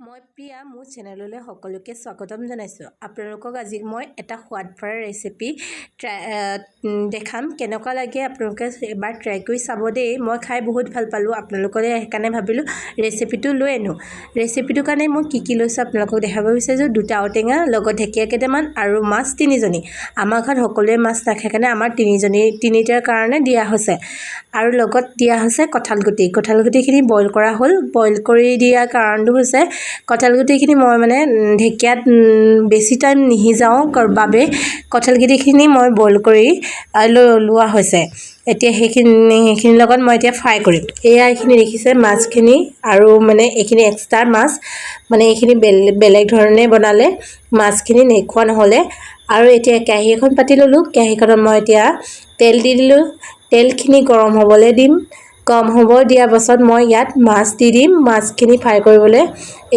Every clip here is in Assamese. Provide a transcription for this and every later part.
মই প্ৰিয়া মোৰ চেনেললৈ সকলোকে স্বাগতম জনাইছোঁ। আপোনালোকক আজি মই এটা সোৱাদ ভৰা ৰেচিপি দেখাম। কেনেকুৱা লাগে আপোনালোকে এবাৰ ট্ৰাই কৰি চাব দেই। মই খাই বহুত ভাল পালোঁ, আপোনালোকলৈ সেইকাৰণে ভাবিলোঁ ৰেচিপিটো লৈ আনো। ৰেচিপিটোৰ কাৰণে মই কি লৈছোঁ আপোনালোকক দেখাব বিচাৰিছোঁ। 2টা ঔটেঙা, লগত ঢেকীয়া কেইটামান আৰু মাছ 3জনী। আমাৰ ঘৰত সকলোৱে মাছ নাখায় কাৰণে আমাৰ 3টাৰ কাৰণে দিয়া হৈছে। আৰু লগত দিয়া হৈছে কঁঠালগুটি। কঁঠালগুটিখিনি বইল কৰা হ'ল। বইল কৰি দিয়া কাৰণটো হৈছে কঁঠালগুটিখিনি মই ঢেকীয়াত বেছি টাইম নিসিজাওঁ বাবে কঁঠালগুটিখিনি মই বইল কৰি লোৱা হৈছে। এতিয়া সেইখিনিৰ লগত মই এতিয়া ফ্ৰাই কৰিম। এইখিনি দেখিছে মাছখিনি, আৰু এইখিনি এক্সট্ৰা মাছ, এইখিনি বেলেগ ধৰণে বনালে, মাছখিনি নেখোৱা নহ'লে। আৰু এতিয়া কেৰাহী এখন পাতি ল'লোঁ। কেৰাহীখনত মই এতিয়া তেল দি দিলোঁ। তেলখিনি গৰম হ'বলৈ দিম। গৰম হ'ব দিয়াৰ পাছত মই ইয়াত মাছ দি দিম। মাছখিনি ফ্ৰাই কৰিবলৈ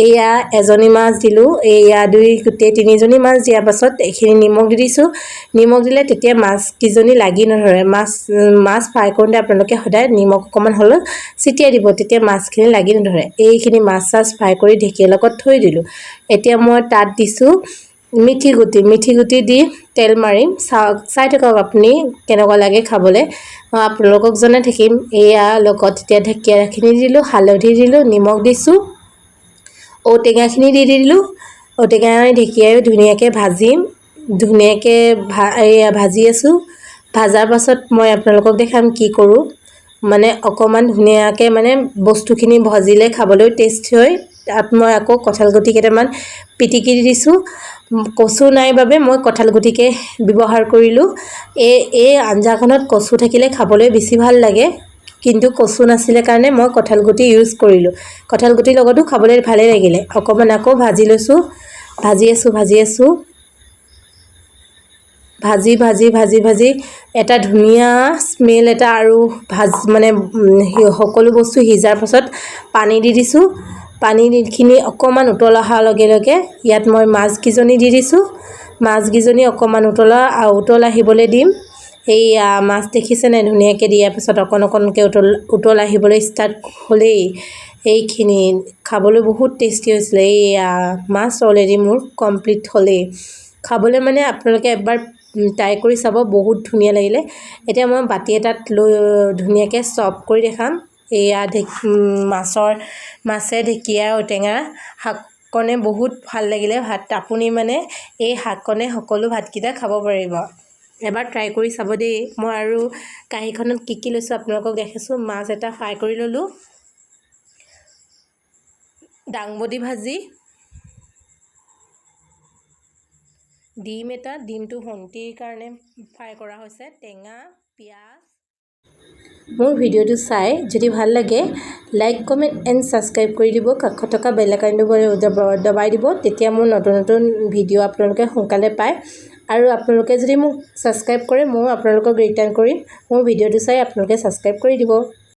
এয়া এজনী মাছ দিলোঁ। এয়া গোটেই 3জনী মাছ দিয়াৰ পাছত এইখিনি নিমখ দি দিছোঁ। নিমখ দিলে তেতিয়া মাছকেইজনী লাগি নধৰে। মাছ ফ্ৰাই কৰোঁতে আপোনালোকে সদায় নিমখ অকণমান হ'লেও ছিটিয়াই দিব, তেতিয়া মাছখিনি লাগি নধৰে। এইখিনি মাছ ফ্ৰাই কৰি ঢেকীয়াৰ লগত থৈ দিলোঁ। এতিয়া মই তাত দিছোঁ মিঠি গুটি দি তেল মাৰিম। চাই থাকক আপুনি কেনেকুৱা লাগে খাবলৈ, মই আপোনালোকক জনাই থাকিম। এয়া লগত এতিয়া ঢেকীয়াখিনি দিলোঁ, হালধি দিলোঁ, নিমখ দিছোঁ, ঔটেঙাখিনি দি দিলোঁ। ঔটেঙা ঢেকীয়াও ধুনীয়াকৈ ভাজিম। ভাজি আছোঁ। ভাজাৰ পাছত মই আপোনালোকক দেখাম কি কৰোঁ। অকণমান ধুনীয়াকৈ বস্তুখিনি ভাজিলে খাবলৈ টেষ্টি হয়। তাত মই আকৌ কঁঠালগুটি কেইটামান পিটিকি দি দিছোঁ। কচু নাই বাবে মই কঁঠালগুটিকে ব্যৱহাৰ কৰিলোঁ। এই আঞ্জাখনত কচু থাকিলে খাবলৈ বেছি ভাল লাগে, কিন্তু কচু নাছিলে কাৰণে মই কঁঠালগুটি ইউজ কৰিলোঁ। কঁঠালগুটিৰ লগতো খাবলৈ ভালেই লাগিলে। অকণমান আকৌ ভাজি লৈছোঁ। ভাজি আছোঁ। ভাজি এটা ধুনীয়া স্মেল এটা, আৰু সকলো বস্তু সিজাৰ পাছত পানী দি দিছোঁ। পানীখিনি অকণমান উতল অহাৰ লগে লগে ইয়াত মই মাছকেইজনী দি দিছোঁ। মাছকেইজনী অকণমান উতল আহিবলৈ দিম। এইয়া মাছ দেখিছেনে ধুনীয়াকৈ দিয়াৰ পাছত অকণকৈ উতল আহিবলৈ ষ্টাৰ্ট হ'লেই। এইখিনি খাবলৈ বহুত টেষ্টি হৈছিলে। এইয়া মাছ অলৰেডি মোৰ কমপ্লিট হ'লেই। খাবলৈ আপোনালোকে এবাৰ ট্ৰাই কৰি চাব, বহুত ধুনীয়া লাগিলে। এতিয়া মই বাতি এটাত লৈ ধুনীয়াকৈ চাৰ্ভ কৰি দেখাম। এয়া মাছে ঢেকীয়া ঔটেঙা শাককণে বহুত ভাল লাগিলে ভাত। আপুনি এই শাককণে সকলো ভাতকেইটা খাব পাৰিব। এবাৰ ট্ৰাই কৰি চাব দেই। মই আৰু কাঁহীখনত কি লৈছোঁ আপোনালোকক দেখাইছোঁ। মাছ এটা ফ্ৰাই কৰি ল'লোঁ, দাংবডি ভাজি, ডিমটো ভণ্টিৰ কাৰণে ফ্ৰাই কৰা হৈছে, টেঙা, পিঁয়াজ। মোৰ ভিডিঅ'টো চাই যদি ভাল লাগে লাইক, কমেণ্ট এণ্ড ছাবস্ক্ৰাইব কৰি দিব। কাষত থকা বেল আইকনটো দবাই দিব, তেতিয়া মোৰ নতুন ভিডিঅ' আপোনালোকে সোনকালে পায়। আৰু আপোনালোকে যদি মোক ছাবস্ক্ৰাইব কৰে, ময়ো আপোনালোকক ৰিটাৰ্ণ কৰিম। মোৰ ভিডিঅ'টো চাই আপোনালোকে ছাবস্ক্ৰাইব কৰি দিব।